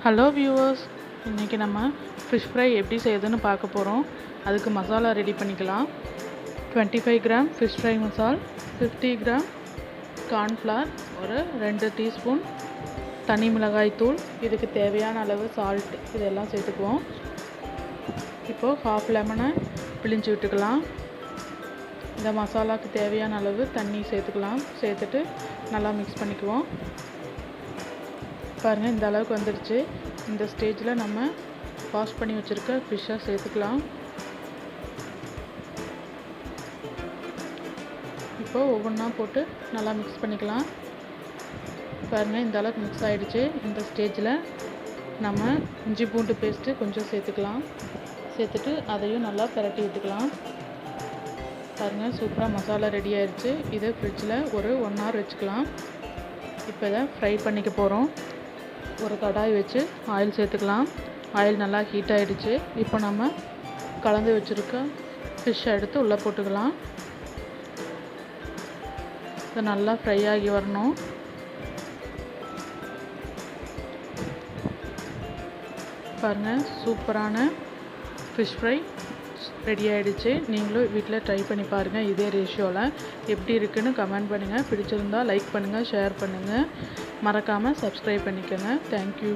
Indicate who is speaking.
Speaker 1: Hello viewers, இன்றைக்கி நம்ம fish fry எப்படி செய்யுதுன்னு பார்க்க போகிறோம். அதுக்கு மசாலா ரெடி பண்ணிக்கலாம். 25 கிராம் ஃபிஷ் ஃப்ரை மசால், 50 கிராம் கார்ன்ஃப்ளவர், ஒரு 2 டீஸ்பூன் தனி மிளகாய் தூள், இதுக்கு தேவையான அளவு சால்ட், இதெல்லாம் சேர்த்துக்குவோம். இப்போது ஹாஃப் லெமனை பிழிஞ்சு விட்டுக்கலாம். இந்த மசாலாவுக்கு தேவையான அளவு தண்ணி சேர்த்துக்கலாம். சேர்த்துட்டு நல்லா மிக்ஸ் பண்ணிக்குவோம். பாருங்கள், இந்த அளவுக்கு வந்துடுச்சு. இந்த ஸ்டேஜில் நம்ம வாஷ் பண்ணி வச்சுருக்க ஃபிஷ்ஷை சேர்த்துக்கலாம். இப்போது ஒவ்வொன்றா போட்டு நல்லா மிக்ஸ் பண்ணிக்கலாம். பாருங்கள், இந்த அளவுக்கு மிக்ஸ் ஆகிடுச்சு. இந்த ஸ்டேஜில் நம்ம இஞ்சி பூண்டு பேஸ்ட்டு கொஞ்சம் சேர்த்துக்கலாம். சேர்த்துட்டு அதையும் நல்லா பிரட்டி விட்டுக்கலாம். பாருங்கள், சூப்பராக மசாலா ரெடி ஆயிடுச்சு. இதை ஃப்ரிட்ஜில் ஒரு 1 hour வச்சுக்கலாம். இப்போ இதை ஃப்ரை பண்ணிக்க போகிறோம். ஒரு கடாய் வச்சு ஆயில் சேர்த்துக்கலாம். ஆயில் நல்லா ஹீட் ஆகிடுச்சு. இப்போ நம்ம கலந்து வச்சுருக்க ஃபிஷ்ஷை எடுத்து உள்ளே போட்டுக்கலாம். இது நல்லா ஃப்ரை ஆகி வரணும். பாருங்கள், சூப்பரான ஃபிஷ் ஃப்ரை ரெடி ஆகிடுச்சு. நீங்களும் வீட்டில் ட்ரை பண்ணி பாருங்கள். இதே ரேஷியோவில் எப்படி இருக்குன்னு கமெண்ட் பண்ணுங்கள். பிடிச்சிருந்தால் லைக் பண்ணுங்கள், ஷேர் பண்ணுங்கள். மறக்காமல் சப்ஸ்கிரைப் பண்ணிக்கோங்க. தேங்க்யூ.